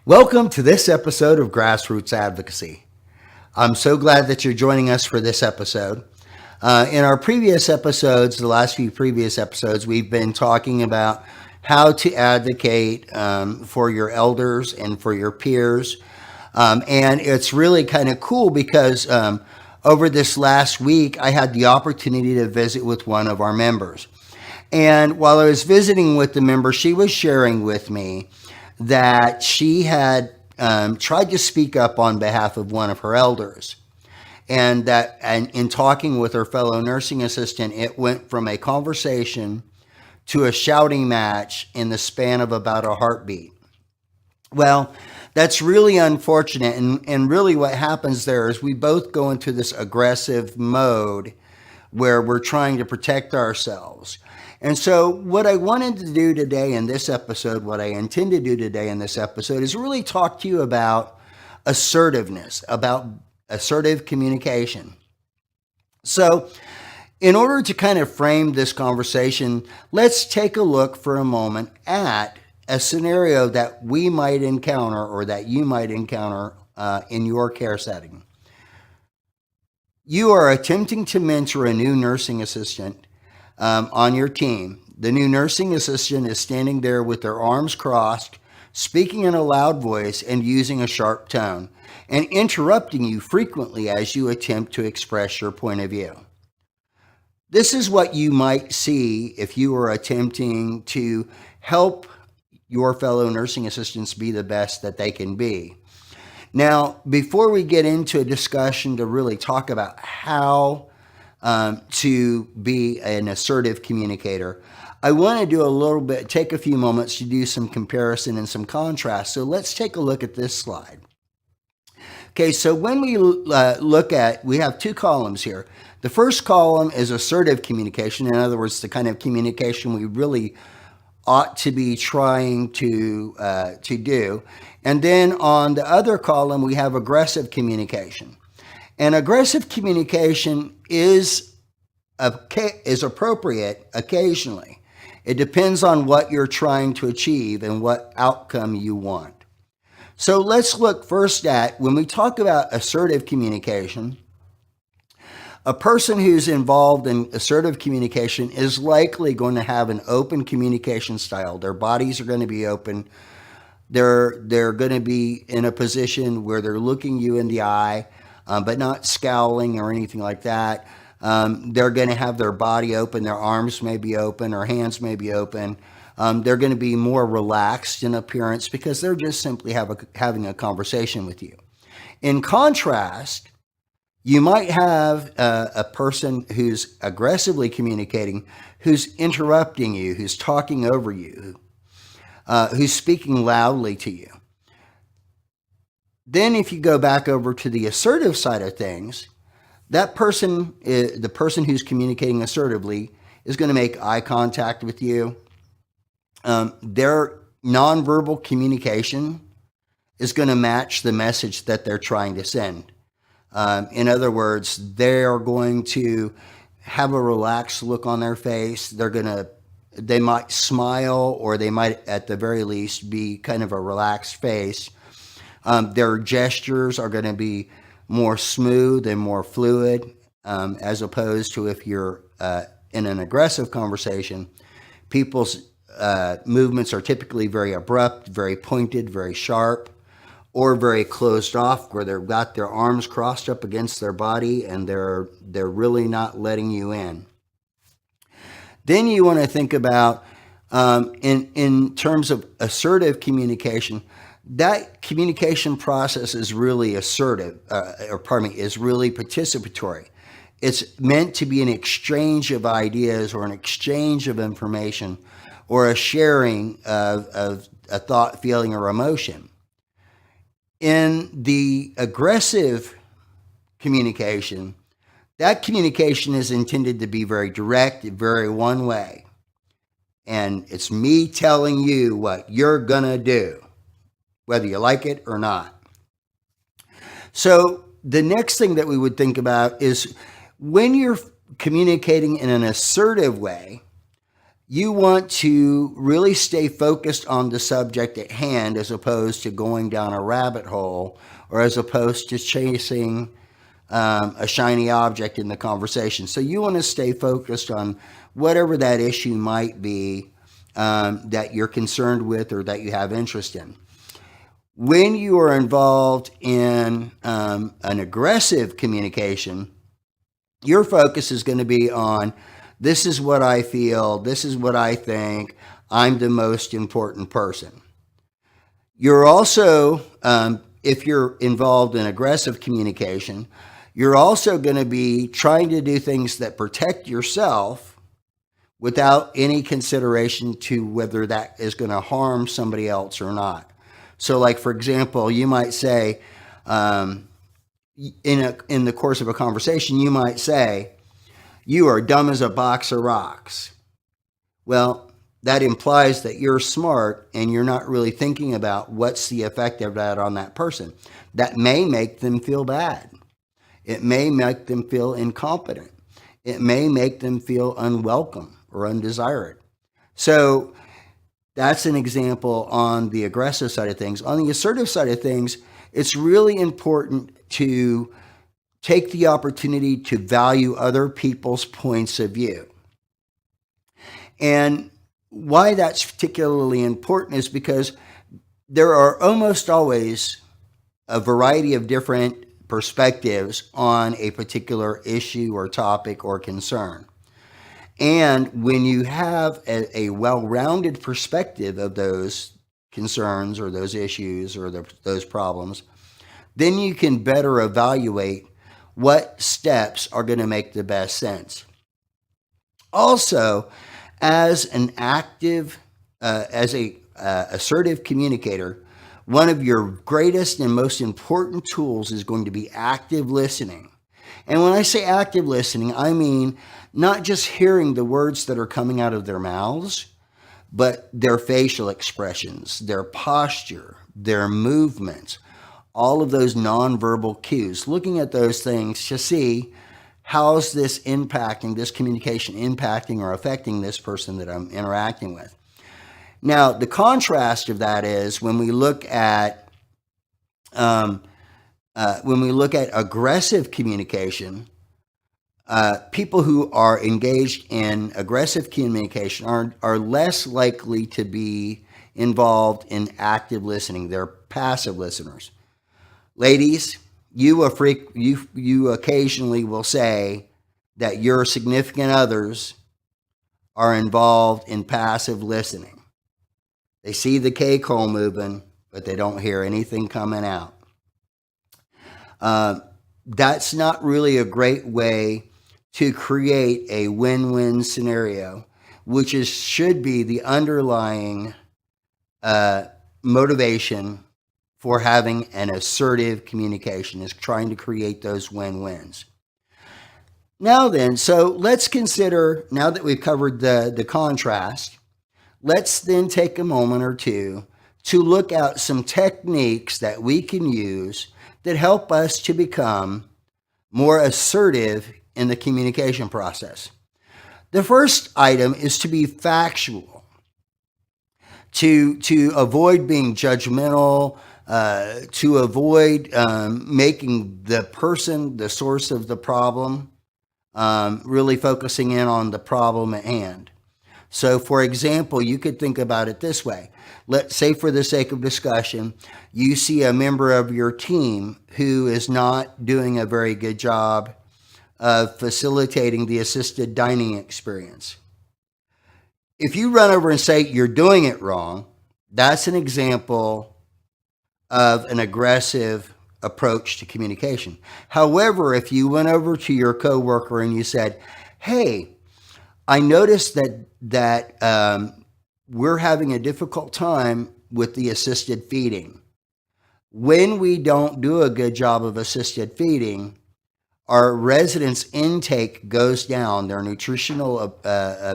Welcome to this episode of Grassroots Advocacy. I'm so glad that you're joining us for this episode. In our previous episodes, the last few previous episodes, we've been talking about how to advocate for your elders and for your peers. And it's really kind of cool because over this last week, I had the opportunity to visit with one of our members. And while I was visiting with the member, she was sharing with me that she had tried to speak up on behalf of one of her elders. And in talking with her fellow nursing assistant, it went from a conversation to a shouting match in the span of about a heartbeat. Well, that's really unfortunate. And really what happens there is we both go into this aggressive mode where we're trying to protect ourselves. And so what I wanted to do today in this episode, what I intend to do today in this episode is really talk to you about assertiveness, about assertive communication. So in order to kind of frame this conversation, let's take a look for a moment at a scenario that we might encounter or that you might encounter in your care setting. You are attempting to mentor a new nursing assistant on your team. The new nursing assistant is standing there with their arms crossed, speaking in a loud voice and using a sharp tone, and interrupting you frequently as you attempt to express your point of view. This is what you might see if you were attempting to help your fellow nursing assistants be the best that they can be. Now, before we get into a discussion to really talk about how to be an assertive communicator, I want to take a few moments to do some comparison and some contrast. So let's take a look at this slide. Okay, so when we we have two columns here. The first column is assertive communication. In other words, the kind of communication we really ought to be trying to do. And then on the other column, we have aggressive communication. And aggressive communication is appropriate occasionally. It depends on what you're trying to achieve and what outcome you want. So let's look first at, when we talk about assertive communication, a person who's involved in assertive communication is likely going to have an open communication style. Their bodies are going to be open. They're going to be in a position where they're looking you in the eye, but not scowling or anything like that. They're going to have their body open. Their arms may be open. Their hands may be open. They're going to be more relaxed in appearance because they're just simply having a conversation with you. In contrast, you might have a person who's aggressively communicating, who's interrupting you, who's talking over you, who's speaking loudly to you. Then if you go back over to the assertive side of things, that person, the person who's communicating assertively, is going to make eye contact with you. Their nonverbal communication is going to match the message that they're trying to send. In other words, they are going to have a relaxed look on their face. They might smile, or they might at the very least be kind of a relaxed face. Their gestures are going to be more smooth and more fluid, as opposed to if you're in an aggressive conversation. People's movements are typically very abrupt, very pointed, very sharp, or very closed off, where they've got their arms crossed up against their body and they're really not letting you in. Then you want to think about, in terms of assertive communication, that communication process is really assertive, is really participatory. It's meant to be an exchange of ideas or an exchange of information or a sharing of a thought, feeling, or emotion. In the aggressive communication, that communication is intended to be very direct, very one way. And it's me telling you what you're going to do, whether you like it or not. So the next thing that we would think about is when you're communicating in an assertive way, you want to really stay focused on the subject at hand as opposed to going down a rabbit hole or as opposed to chasing a shiny object in the conversation. So you want to stay focused on whatever that issue might be that you're concerned with or that you have interest in. When you are involved in an aggressive communication, your focus is going to be on, this is what I feel, this is what I think, I'm the most important person. You're also, if you're involved in aggressive communication, you're also going to be trying to do things that protect yourself without any consideration to whether that is going to harm somebody else or not. So like, for example, you might say, in the course of a conversation, you might say, you are dumb as a box of rocks. Well, that implies that you're smart and you're not really thinking about what's the effect of that on that person. That may make them feel bad. It may make them feel incompetent. It may make them feel unwelcome or undesired. So that's an example on the aggressive side of things. On the assertive side of things, it's really important to take the opportunity to value other people's points of view. And why that's particularly important is because there are almost always a variety of different perspectives on a particular issue or topic or concern. And when you have a well-rounded perspective of those concerns or those issues or those problems, then you can better evaluate what steps are going to make the best sense. Also, as an active, assertive communicator, one of your greatest and most important tools is going to be active listening. And when I say active listening, I mean not just hearing the words that are coming out of their mouths, but their facial expressions, their posture, their movements, all of those nonverbal cues, looking at those things to see how's this impacting, this communication impacting or affecting this person that I'm interacting with. Now, the contrast of that is when we look at aggressive communication, people who are engaged in aggressive communication are less likely to be involved in active listening. They're passive listeners. Ladies, you occasionally will say that your significant others are involved in passive listening. They see the cake hole moving, but they don't hear anything coming out. That's not really a great way to create a win-win scenario, which should be the underlying motivation for having an assertive communication, is trying to create those win-wins. Now then, so let's consider, now that we've covered the contrast, let's then take a moment or two to look at some techniques that we can use that help us to become more assertive in the communication process. The first item is to be factual, to avoid being judgmental, to avoid making the person the source of the problem, really focusing in on the problem at hand. So, for example, you could think about it this way. Let's say, for the sake of discussion, you see a member of your team who is not doing a very good job of facilitating the assisted dining experience. If you run over and say you're doing it wrong, that's an example of an aggressive approach to communication. However, if you went over to your coworker and you said, hey, I noticed that we're having a difficult time with the assisted feeding. When we don't do a good job of assisted feeding, our residents' intake goes down, their nutritional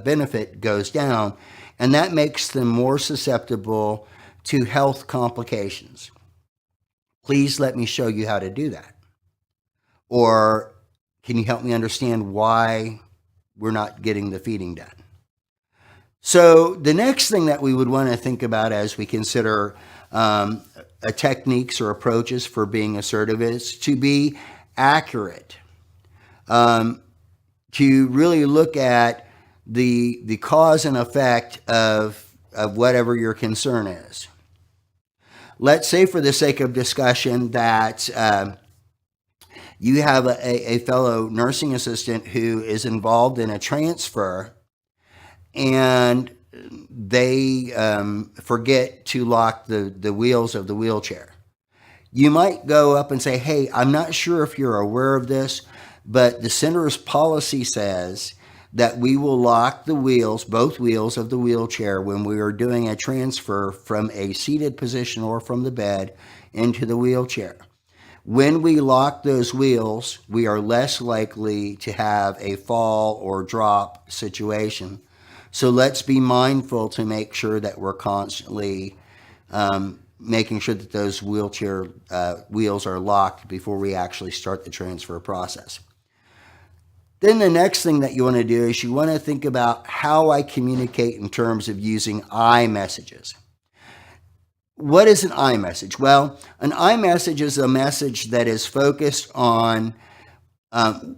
benefit goes down, and that makes them more susceptible to health complications. Please let me show you how to do that. Or can you help me understand why we're not getting the feeding done? So the next thing that we would want to think about as we consider techniques or approaches for being assertive is to be accurate, to really look at the cause and effect of whatever your concern is. Let's say, for the sake of discussion, that you have a fellow nursing assistant who is involved in a transfer, and they forget to lock the wheels of the wheelchair. You might go up and say, hey, I'm not sure if you're aware of this, but the center's policy says that we will lock the wheels, both wheels of the wheelchair, when we are doing a transfer from a seated position or from the bed into the wheelchair. When we lock those wheels, we are less likely to have a fall or drop situation. So let's be mindful to make sure that we're constantly making sure that those wheelchair wheels are locked before we actually start the transfer process. Then the next thing that you want to do is you want to think about how I communicate in terms of using I messages. What is an I message? Well, an I message is a message that is focused on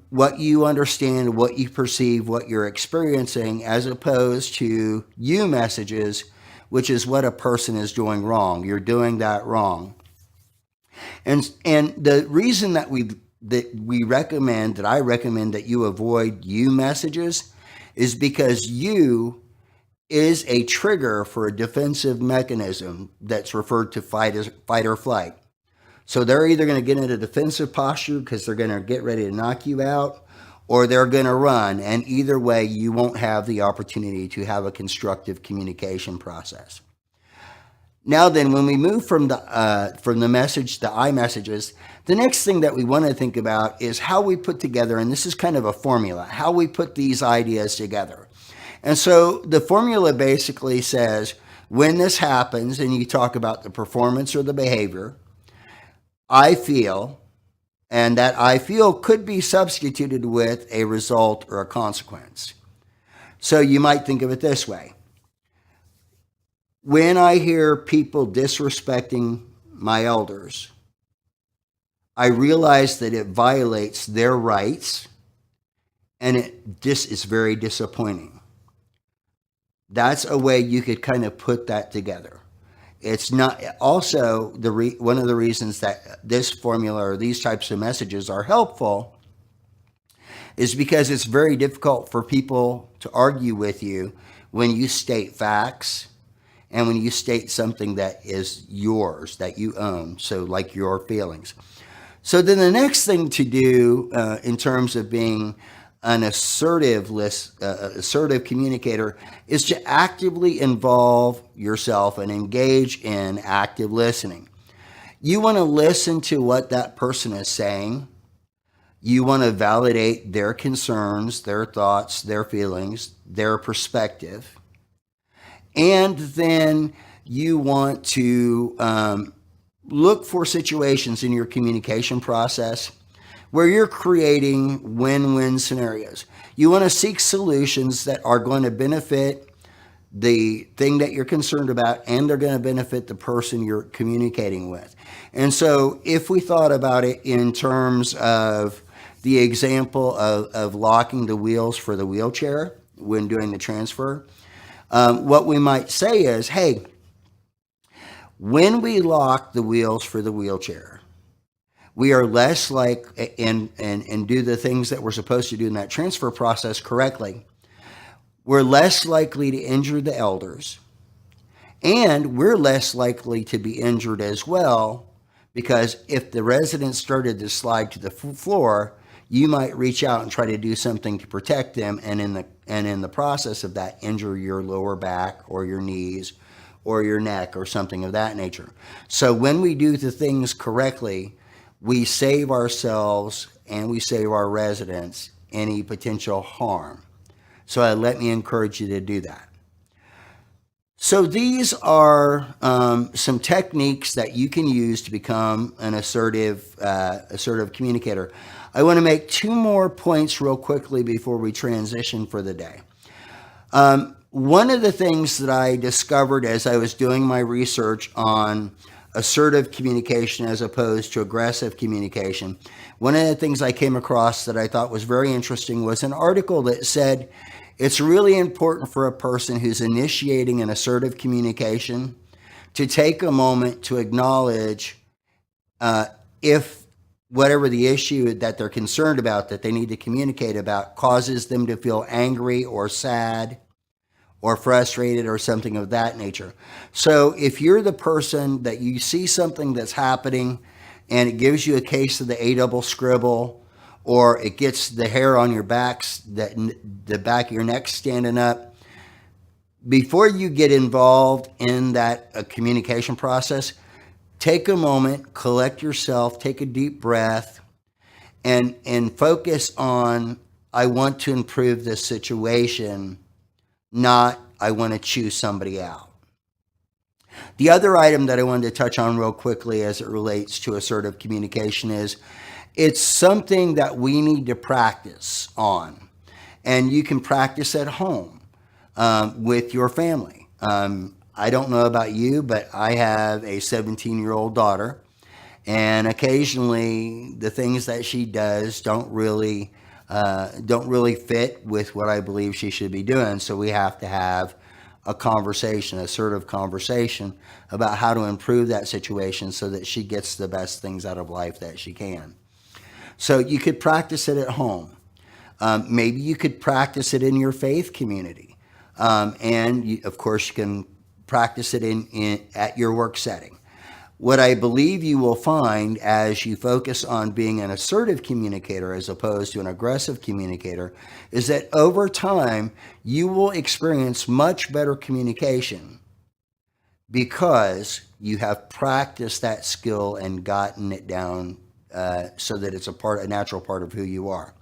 what you understand, what you perceive, what you're experiencing, as opposed to you messages, which is what a person is doing wrong. You're doing that wrong. And the reason that I recommend that you avoid you messages is because you is a trigger for a defensive mechanism that's referred to fight or flight. So they're either going to get into a defensive posture because they're going to get ready to knock you out, or they're going to run. And either way, you won't have the opportunity to have a constructive communication process. Now then, when we move from the message to I messages, the next thing that we want to think about is how we put together, and this is kind of a formula, how we put these ideas together. And so the formula basically says, when this happens, and you talk about the performance or the behavior, I feel, and that I feel could be substituted with a result or a consequence. So you might think of it this way. When I hear people disrespecting my elders, I realize that it violates their rights, and this is very disappointing. That's a way you could kind of put that together. It's not also one of the reasons that this formula or these types of messages are helpful is because it's very difficult for people to argue with you when you state facts and when you state something that is yours, that you own, so like your feelings. So then the next thing to do in terms of being an assertive communicator is to actively involve yourself and engage in active listening. You want to listen to what that person is saying. You want to validate their concerns, their thoughts, their feelings, their perspective. And then you want to look for situations in your communication process where you're creating win-win scenarios. You want to seek solutions that are going to benefit the thing that you're concerned about, and they're going to benefit the person you're communicating with. And so if we thought about it in terms of the example of locking the wheels for the wheelchair when doing the transfer, what we might say is, hey, when we lock the wheels for the wheelchair, we are less and do the things that we're supposed to do in that transfer process correctly. We're less likely to injure the elders, and we're less likely to be injured as well, because if the resident started to slide to the floor, you might reach out and try to do something to protect them, and in the process of that, injure your lower back or your knees or your neck or something of that nature. So when we do the things correctly, we save ourselves and we save our residents any potential harm. So let me encourage you to do that. So these are some techniques that you can use to become an assertive communicator. I want to make two more points real quickly before we transition for the day. One of the things that I discovered as I was doing my research on assertive communication as opposed to aggressive communication, one of the things I came across that I thought was very interesting was an article that said it's really important for a person who's initiating an assertive communication to take a moment to acknowledge if whatever the issue that they're concerned about, that they need to communicate about, causes them to feel angry or sad or frustrated or something of that nature. So if you're the person that you see something that's happening and it gives you a case of the A double scribble, or it gets the hair on your backs, the back of your neck standing up, before you get involved in that communication process, take a moment, collect yourself, take a deep breath, and focus on, I want to improve this situation, not I want to choose somebody out. The other item that I wanted to touch on real quickly as it relates to assertive communication is it's something that we need to practice on. And you can practice at home with your family. I don't know about you, but I have a 17-year-old daughter, and occasionally the things that she does don't really fit with what I believe she should be doing. So we have to have a conversation, assertive conversation about how to improve that situation so that she gets the best things out of life that she can. So you could practice it at home. Maybe you could practice it in your faith community. Of course, you can practice it at your work setting. What I believe you will find as you focus on being an assertive communicator as opposed to an aggressive communicator is that over time, you will experience much better communication because you have practiced that skill and gotten it down so that it's a natural part of who you are.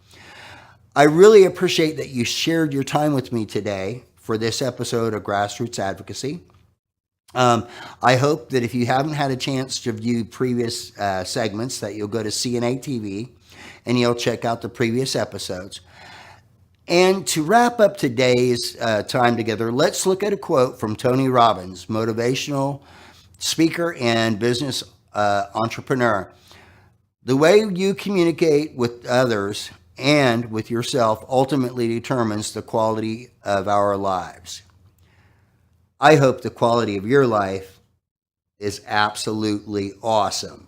I really appreciate that you shared your time with me today for this episode of Grassroots Advocacy. I hope that if you haven't had a chance to view previous segments, that you'll go to CNA TV and you'll check out the previous episodes. And to wrap up today's time together, let's look at a quote from Tony Robbins, motivational speaker and business entrepreneur. The way you communicate with others and with yourself ultimately determines the quality of our lives. I hope the quality of your life is absolutely awesome.